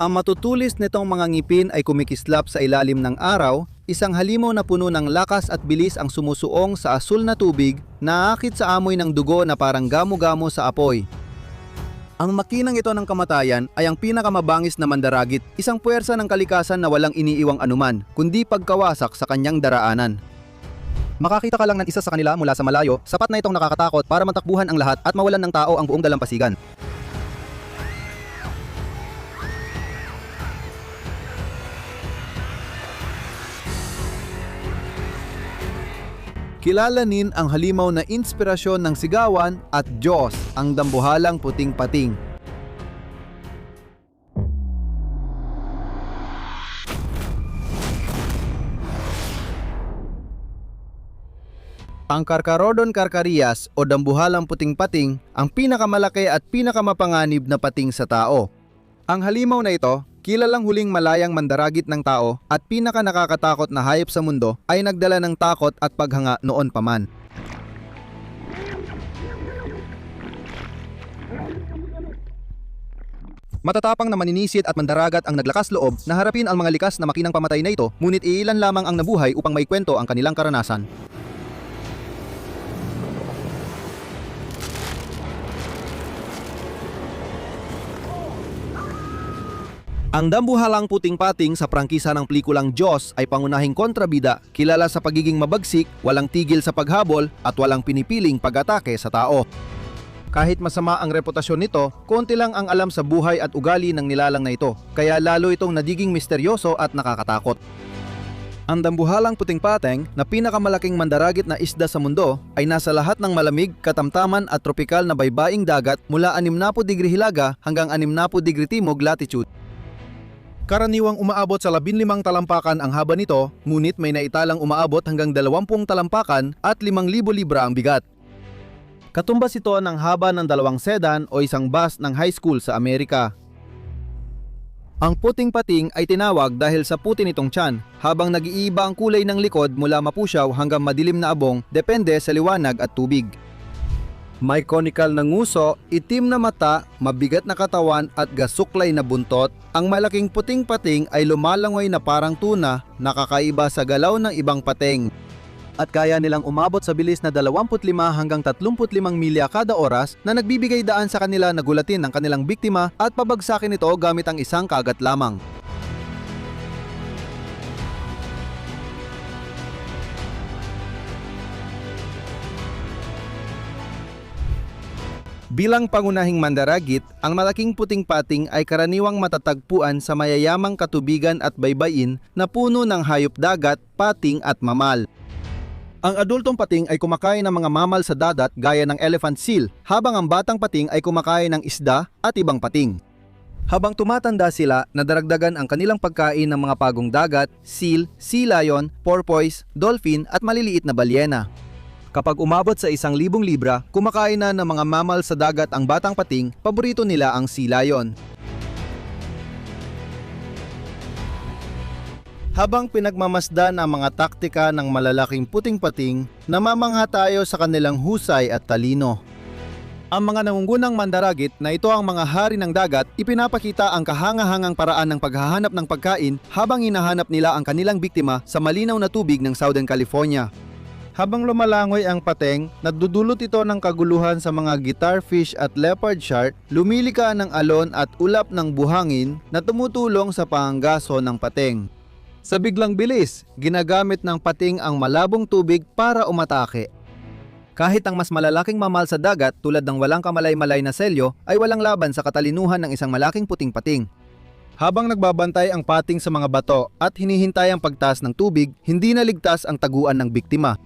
Ang matutulis nitong mga ngipin ay kumikislap sa ilalim ng araw, isang halimaw na puno ng lakas at bilis ang sumusuong sa asul na tubig, naakit sa amoy ng dugo na parang gamo-gamo sa apoy. Ang makinang ito ng kamatayan ay ang pinakamabangis na mandaragit, isang puwersa ng kalikasan na walang iniiwang anuman, kundi pagkawasak sa kanyang daraanan. Makakita ka lang ng isa sa kanila mula sa malayo, sapat na itong nakakatakot para matakbuhan ang lahat at mawalan ng tao ang buong dalampasigan. Kilalanin ang halimaw na inspirasyon ng sigawan at Diyos, ang dambuhalang puting pating. Ang Carcharodon carcharias o dambuhalang puting pating ang pinakamalaki at pinakamapanganib na pating sa tao. Ang halimaw na ito, kilalang huling malayang mandaragit ng tao at pinaka nakakatakot na hayop sa mundo, ay nagdala ng takot at paghanga noon pa man. Matatapang na maninisid at mandaragat ang naglakas loob na harapin ang mga likas na makinang pamatay na ito, ngunit iilan lamang ang nabuhay upang maikwento ang kanilang karanasan. Ang dambuhalang puting pating sa prangkisa ng pelikulang Jaws ay pangunahing kontrabida, kilala sa pagiging mabagsik, walang tigil sa paghabol at walang pinipiling pag-atake sa tao. Kahit masama ang reputasyon nito, konti lang ang alam sa buhay at ugali ng nilalang na ito, kaya lalo itong nagiging misteryoso at nakakatakot. Ang dambuhalang puting pating na pinakamalaking mandaragit na isda sa mundo ay nasa lahat ng malamig, katamtaman at tropikal na baybaing dagat mula 60 degree hilaga hanggang 60 degree timog latitude. Karaniwang umaabot sa 15 talampakan ang haba nito, ngunit may naitalang umaabot hanggang 20 talampakan at 5,000 libra ang bigat. Katumbas ito ng haba ng 2 sedan o isang bus ng high school sa Amerika. Ang puting pating ay tinawag dahil sa puti nitong tiyan, habang nag-iiba ang kulay ng likod mula mapusyaw hanggang madilim na abong, depende sa liwanag at tubig. May conical na nguso, itim na mata, mabigat na katawan at gasuklay na buntot. Ang malaking puting pating ay lumalangoy na parang tuna, nakakaiba sa galaw ng ibang pating. At kaya nilang umabot sa bilis na 25 hanggang 35 milya kada oras na nagbibigay daan sa kanila na gulatin ang kanilang biktima at pabagsakin ito gamit ang isang kagat lamang. Bilang pangunahing mandaragit, ang malaking puting pating ay karaniwang matatagpuan sa mayayamang katubigan at baybayin na puno ng hayop dagat, pating at mamal. Ang adultong pating ay kumakain ng mga mamal sa dagat gaya ng elephant seal, habang ang batang pating ay kumakain ng isda at ibang pating. Habang tumatanda sila, nadaragdagan ang kanilang pagkain ng mga pagong dagat, seal, sea lion, porpoise, dolphin at maliliit na balyena. Kapag umabot sa 1,000 libra, kumakain na ng mga mammal sa dagat ang batang pating, paborito nila ang sea lion. Habang pinagmamasdan ang mga taktika ng malalaking puting pating, namamangha tayo sa kanilang husay at talino. Ang mga nangungunang mandaragit na ito ang mga hari ng dagat, ipinapakita ang kahanga-hangang paraan ng paghahanap ng pagkain habang hinahanap nila ang kanilang biktima sa malinaw na tubig ng Southern California. Habang lumalangoy ang pating, nagdudulot ito ng kaguluhan sa mga guitarfish at leopard shark, lumilika ng alon at ulap ng buhangin na tumutulong sa panggaso ng pating. Sa biglang bilis, ginagamit ng pating ang malabong tubig para umatake. Kahit ang mas malalaking mamal sa dagat tulad ng walang kamalay-malay na selyo ay walang laban sa katalinuhan ng isang malaking puting pating. Habang nagbabantay ang pating sa mga bato at hinihintay ang pagtaas ng tubig, hindi naligtas ang taguan ng biktima.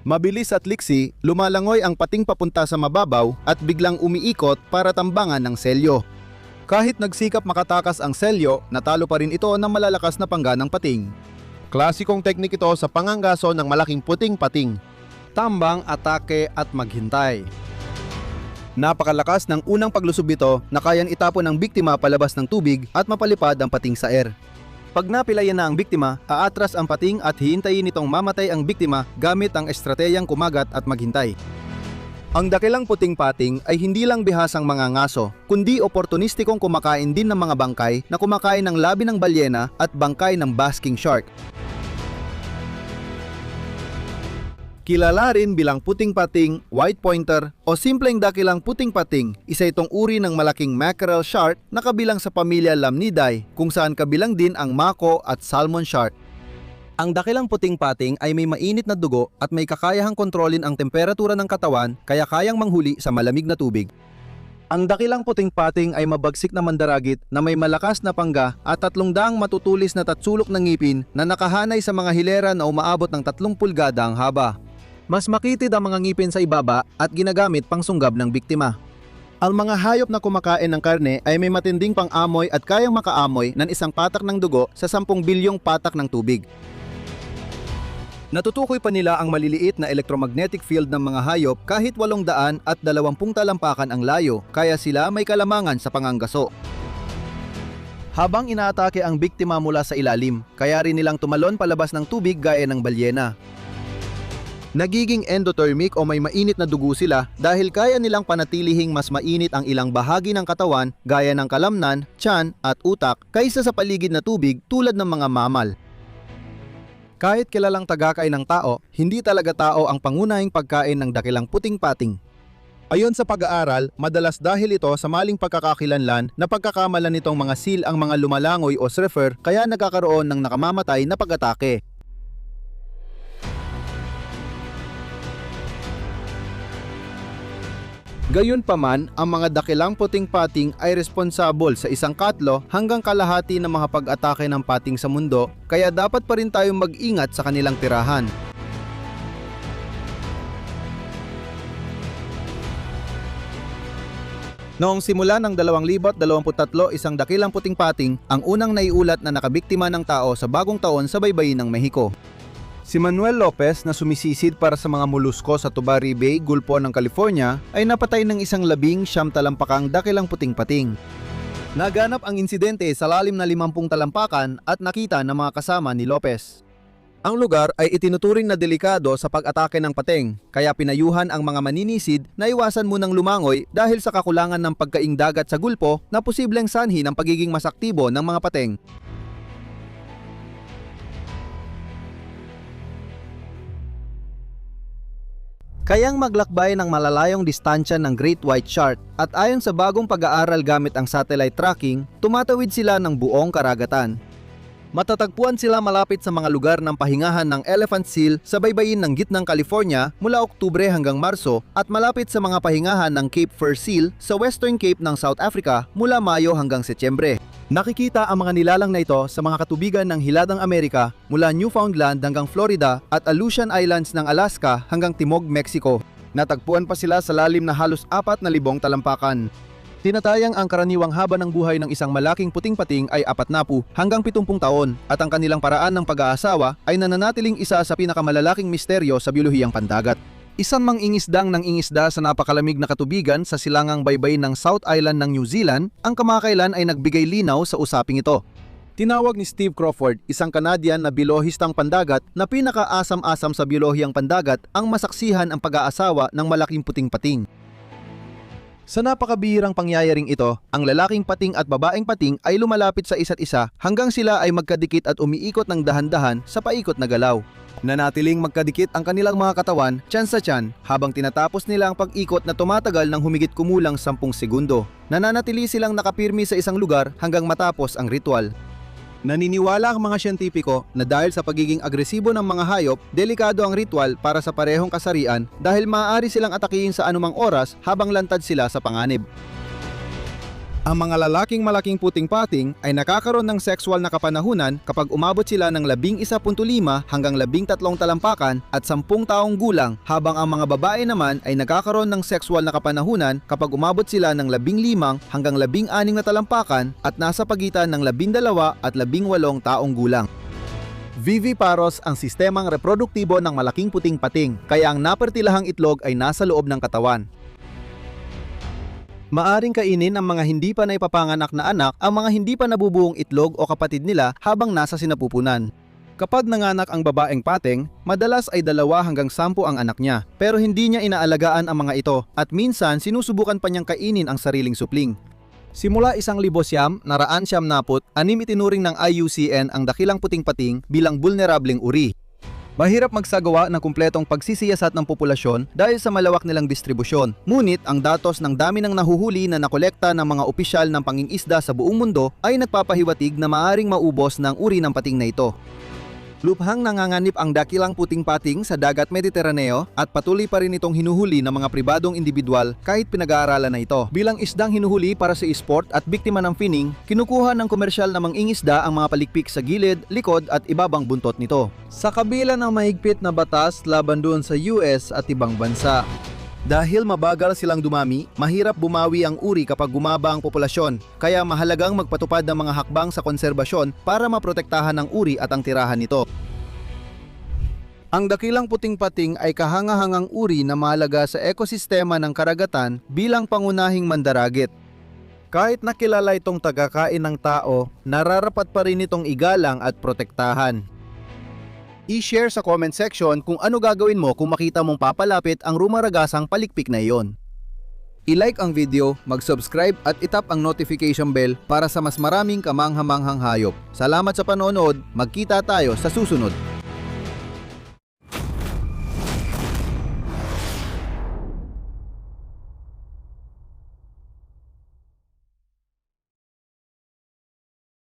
Mabilis at liksi, lumalangoy ang pating papunta sa mababaw at biglang umiikot para tambangan ng selyo. Kahit nagsikap makatakas ang selyo, natalo pa rin ito ng malalakas na pangga ng pating. Klasikong teknik ito sa panganggaso ng malaking puting pating. Tambang, atake at maghintay. Napakalakas ng unang paglusob ito na kayang itapon ng biktima palabas ng tubig at mapalipad ang pating sa air. Pag napilayan na ang biktima, aatras ang pating at hihintayin nitong mamatay ang biktima gamit ang estratehiyang kumagat at maghintay. Ang dakilang puting pating ay hindi lang bihasang mga ngaso, kundi oportunistikong kumakain din ng mga bangkay na kumakain ng labi ng balyena at bangkay ng basking shark. Kilala rin bilang puting pating, white pointer o simpleng dakilang puting pating, isa itong uri ng malaking mackerel shark na kabilang sa pamilya Lamnidae, kung saan kabilang din ang mako at salmon shark. Ang dakilang puting pating ay may mainit na dugo at may kakayahang kontrolin ang temperatura ng katawan, kaya kayang manghuli sa malamig na tubig. Ang dakilang puting pating ay mabagsik na mandaragit na may malakas na pangga at 300 matutulis na tatsulok ng ngipin na nakahanay sa mga hilera na umaabot ng 3 pulgada ang haba. Mas makitid ang mga ngipin sa ibaba at ginagamit pang sunggab ng biktima. Ang mga hayop na kumakain ng karne ay may matinding pang-amoy at kayang makaamoy ng isang patak ng dugo sa 10 bilyong patak ng tubig. Natutukoy pa nila ang maliliit na electromagnetic field ng mga hayop kahit 800 at 20 talampakan ang layo, kaya sila may kalamangan sa panganggaso. Habang inaatake ang biktima mula sa ilalim, kaya rin nilang tumalon palabas ng tubig gaya ng balyena. Nagiging endothermic o may mainit na dugo sila dahil kaya nilang panatilihing mas mainit ang ilang bahagi ng katawan gaya ng kalamnan, tiyan at utak kaysa sa paligid na tubig tulad ng mga mamal. Kahit kilalang tagakain ng tao, hindi talaga tao ang pangunahing pagkain ng dakilang puting pating. Ayon sa pag-aaral, madalas dahil ito sa maling pagkakakilanlan na pagkakamalan nitong mga seal ang mga lumalangoy o surfer kaya nagkakaroon ng nakamamatay na pag-atake. Gayunpaman, ang mga dakilang puting pating ay responsable sa 1/4 hanggang kalahati ng mga pag-atake ng pating sa mundo, kaya dapat pa rin tayong mag-ingat sa kanilang tirahan. Noong simula ng 2023, isang dakilang puting pating ang unang naiulat na nakabiktima ng tao sa bagong taon sa baybayin ng Mexico. Si Manuel Lopez na sumisisid para sa mga molusko sa Tubari Bay, Gulpo ng California ay napatay ng isang 19 talampakang dakilang puting pating. Naganap ang insidente sa lalim na 50 talampakan at nakita ng mga kasama ni Lopez. Ang lugar ay itinuturing na delikado sa pag-atake ng pating, kaya pinayuhan ang mga maninisid na iwasan munang lumangoy dahil sa kakulangan ng pagkaing dagat sa Gulpo na posibleng sanhi ng pagiging mas aktibo ng mga pating. Kayang maglakbay ng malalayong distansya ng Great White Shark at ayon sa bagong pag-aaral gamit ang satellite tracking, tumatawid sila ng buong karagatan. Matatagpuan sila malapit sa mga lugar ng pahingahan ng elephant seal sa baybayin ng gitnang California mula Oktubre hanggang Marso at malapit sa mga pahingahan ng Cape Fur seal sa Western Cape ng South Africa mula Mayo hanggang Setyembre. Nakikita ang mga nilalang na ito sa mga katubigan ng Hiladang Amerika mula Newfoundland hanggang Florida at Aleutian Islands ng Alaska hanggang Timog, Mexico. Natagpuan pa sila sa lalim na halos 4,000 talampakan. Tinatayang ang karaniwang haba ng buhay ng isang malaking puting pating ay 40 hanggang 70 taon at ang kanilang paraan ng pag-aasawa ay nananatiling isa sa pinakamalalaking misteryo sa biolohiyang pandagat. Isang mangingisdang nangingisda sa napakalamig na katubigan sa silangang baybayin ng South Island ng New Zealand, ang kamakailan ay nagbigay linaw sa usaping ito. Tinawag ni Steve Crawford, isang Canadian na bilohistang pandagat na pinakaasam-asam sa biolohiyang pandagat ang masaksihan ang pag-aasawa ng malaking puting pating. Sa napakabihirang pangyayaring ito, ang lalaking pating at babaeng pating ay lumalapit sa isa't isa hanggang sila ay magkadikit at umiikot ng dahan-dahan sa paikot na galaw. Nanatiling magkadikit ang kanilang mga katawan, tiyan sa tiyan, habang tinatapos nila ang pag-ikot na tumatagal ng humigit kumulang 10 segundo. Nananatili silang nakapirmi sa isang lugar hanggang matapos ang ritual. Naniniwala ang mga siyentipiko na dahil sa pagiging agresibo ng mga hayop, delikado ang ritual para sa parehong kasarian dahil maaari silang atakihin sa anumang oras habang lantad sila sa panganib. Ang mga lalaking malaking puting pating ay nakakaroon ng sexual na kapanahunan kapag umabot sila ng 11.5 hanggang 13 talampakan at 10 taong gulang, habang ang mga babae naman ay nakakaroon ng sexual na kapanahunan kapag umabot sila ng 15 hanggang 16 na talampakan at nasa pagitan ng 12 at 18 taong gulang. Viviparous ang sistemang reproduktibo ng malaking puting pating, kaya ang napertilahang itlog ay nasa loob ng katawan. Maaring kainin ng mga hindi pa naipapanganak na anak ang mga hindi pa nabubuong itlog o kapatid nila habang nasa sinapupunan. Kapag nanganak ang babaeng pating, madalas ay 2 hanggang 10 ang anak niya. Pero hindi niya inaalagaan ang mga ito at minsan sinusubukan pa niyang kainin ang sariling supling. Simula 1,100 naraan siyam naput, anim itinuring ng IUCN ang dakilang puting pating bilang bulnerableng uri. Mahirap magsagawa ng kumpletong pagsisiyasat ng populasyon dahil sa malawak nilang distribusyon. Ngunit ang datos ng dami ng nahuhuli na nakolekta ng mga opisyal ng pangingisda sa buong mundo ay nagpapahiwatig na maaring maubos ng uri ng pating na ito. Lubhang nanganganib ang dakilang puting pating sa dagat Mediteraneo at patuloy pa rin itong hinuhuli ng mga pribadong individual kahit pinag-aaralan na ito. Bilang isdang hinuhuli para sa sport at biktima ng finning, kinukuha ng komersyal na mangingisda ang mga palikpik sa gilid, likod at ibabang buntot nito. Sa kabila ng mahigpit na batas laban doon sa US at ibang bansa. Dahil mabagal silang dumami, mahirap bumawi ang uri kapag gumaba ang populasyon, kaya mahalagang magpatupad ng mga hakbang sa konserbasyon para maprotektahan ang uri at ang tirahan nito. Ang dakilang puting pating ay kahangahangang uri na mahalaga sa ekosistema ng karagatan bilang pangunahing mandaragit. Kahit nakilala itong tagakain ng tao, nararapat pa rin itong igalang at protektahan. I-share sa comment section kung ano gagawin mo kung makita mong papalapit ang rumaragasang palikpik na iyon. I-like ang video, mag-subscribe at itap ang notification bell para sa mas maraming kamanghamanghang hayop. Salamat sa panonood, magkita tayo sa susunod.